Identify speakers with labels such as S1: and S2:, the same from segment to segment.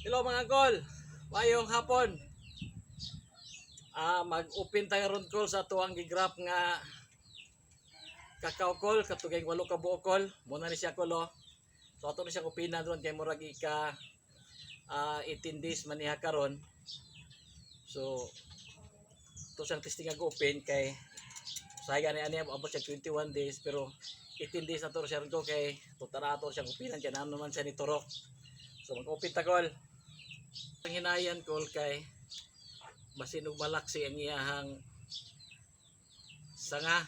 S1: Hello mga kol, mayong hapon. Mag-open tayo ron kol sa tuwang gigrap nga kakao kol, katugay 8 ka buo kol. Muna ni siya kol oh. So ato ni siya opinan ron kay murag ika 18 days maniha karon. So to siyang testing nga open kay sayga ni ani abot siya 21 days pero 18 days na to siya ron ko kay tutara ato siyang opinan kay nano man siya ni turok. So mag-open ta kol. Ang hinayan kol kay basin og malaksi ang iyahang sanga.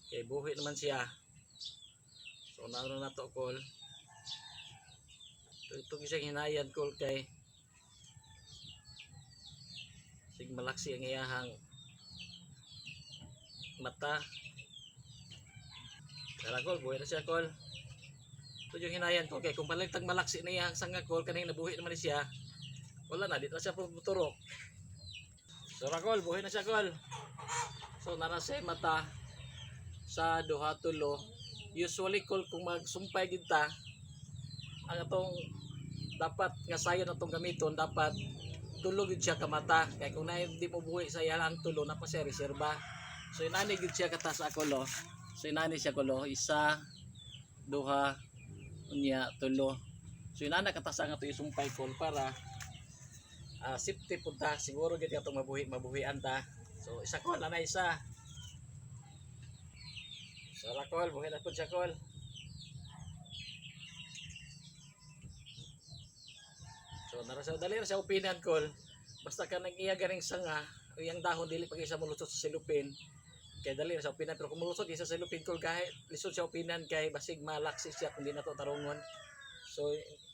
S1: Kay buhi naman siya. So naano na to kol. Ito gisang hinayan kol kay sig malaksi ang iyahang mata. Kaya kol buhi na siya kol. Ito yung hinayan ko kay kung paligtag malaksi na iyang sanga kol kanang nabuhi naman siya. Wala na dito siya puturok. So rakol buhi na siya kol. So narasay mata sa duha tulo. Usually kol kung magsumpay gid ta ang atong dapat nga sayon atong gamiton dapat tulo gid siya ka mata kay kung naay di mo buhi sa iyang tulo na pa siya reserba. So inani gid siya katas ako lo. So inani siya kolo isa duha unya tulo. So inana katas ang ato isumpay kol para safety pud ta siguro gid atong mabuhian ta. So isa kol ana isa. So rakol buhi na pud siya kol. So narasa dali ra siya opinan kol. Basta ka nang iya garing sanga iyang dahon dili pag isa mulusot sa silupin. Kay dali ra siya opinan pero kung mulusot isa sa silupin kol kahit lisod siya opinan kay basig malaksi siya kung di na to tarungon. So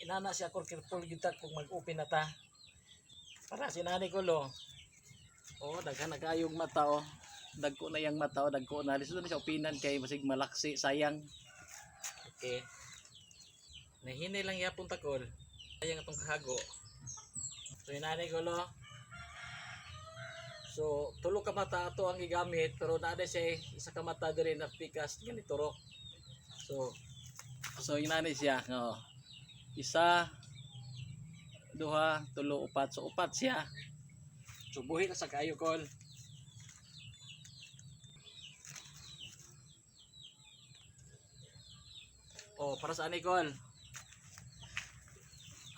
S1: inana siya kol careful gid ta kung mag-open na ta. Para sinani ko lo. Oh, daghan na kayong mata oh. Dagko na yang mata oh, dagko na. Lisod na siya opinan kay basig malaksi sayang. Okay. Nahinay lang yapon ta kol. Sayang atong kahago. So inani ko lo. So tulo ka mata ato ang gigamit pero naa siya isa ka mata diri na pikas ganito ro. So inani siya oh. Isa duha tulo upat so upat siya. So buhi na sa kayo kol. Oh para sa ani kol.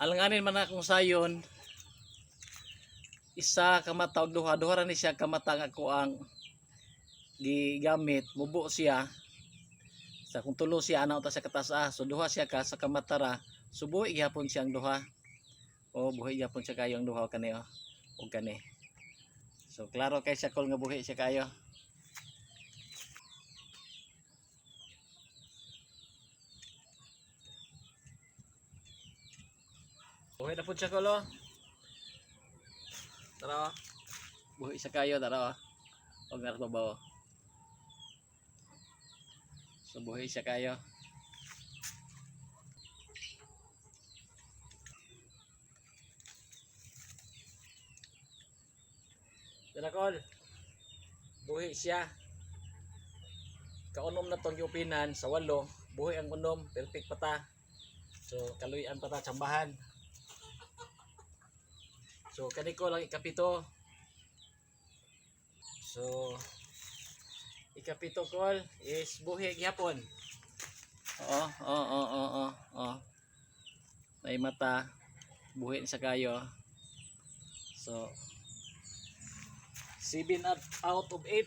S1: Alanganin man akong sayon isa ka mata og duha ra ni siya ka mata nga ko ang gigamit mubo siya sa kung tulo siya ana ta sa katas so duha siya ka sa kamatara so buhi gyapon siyang duha o buhi gyapon siya kayo ang duha kani o kani so klaro kay siya kol nga buhi siya kayo. Buhi na pud siya kol o. Tara buhi siya kayo tara o nga babaw. So buhi siya kayo. Tara kol. Buhi siya. Kaunom na tong giupinan sa 8. Buhi ang unom, perfect pa ta. So kaluyan pa ta tsambahan. So kani ko lang ikapito. So ikapito kol is buhi gyapon. Oh. May mata buhi sa kayo. So 7 out of 8.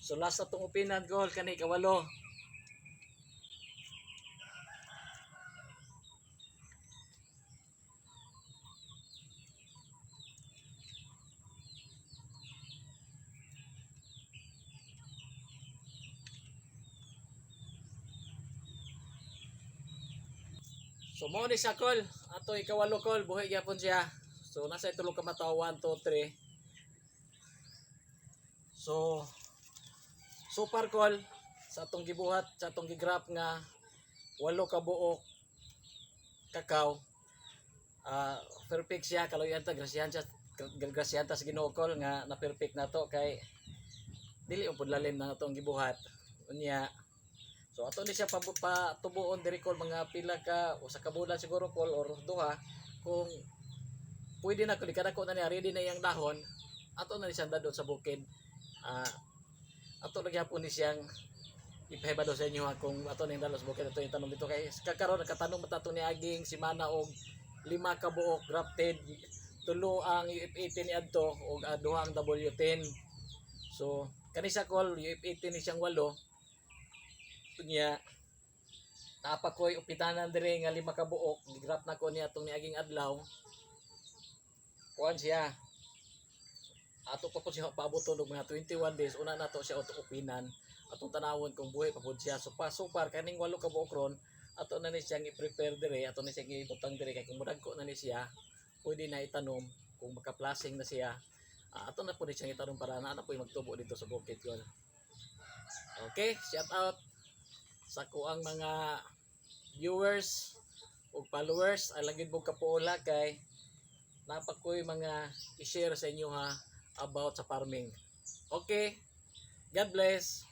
S1: So last atong opinan kol kani kawalo. So mo ni siya kol, ato ikawalo kol, buhi gyapon siya. So nasa itulo ka mata 1 2 3. So super kol sa atong gibuhat, sa atong gigrap nga 8 ka buok kakao. Perfect siya kaluyan ta grasyan ta sa Ginoo kol nga na perfect na to kay dili pud lalim na atong gibuhat. Unya so So ato ni siya patubuon diri kol mga pila ka o sa kabulan siguro kol or duha kung pwede na kung kada ko na niya ready na yang dahon ato na ni siyang dadon sa bukid. Ato lagi hapon ni siyang ipahibad sa inyo ha kung ato ning dalos bukid ato yung tanong dito kay kakaron nakatanong mata to ni aging si Mana og 5 ka buok grafted, 3 ang UF18 ni adto og 2 ang W10. So kani sa call UF18 ni siyang 8 niya napa koy upitanan dire nga 5 ka buok gigrap na ko niya atong niaging adlaw kuan siya ato pa po siya paaboton og mga 21 days una nato siya upinan atong tanawon kung buhay pa pud siya so par kaning 8 ka buok ron ato na ni siyang i-prepare dire ato na siyang ibutang dire kay kung mudagko na ni siya pwede na itanom kung maka-plasing na siya ato na po ni siyang itanom para na po magtubo dito sa bukid yun. Okay, shout out sa kuang mga viewers ug followers ay lagid mo kapuula kay napakoy mga i-share sa inyo ha about sa farming. Okay, God bless.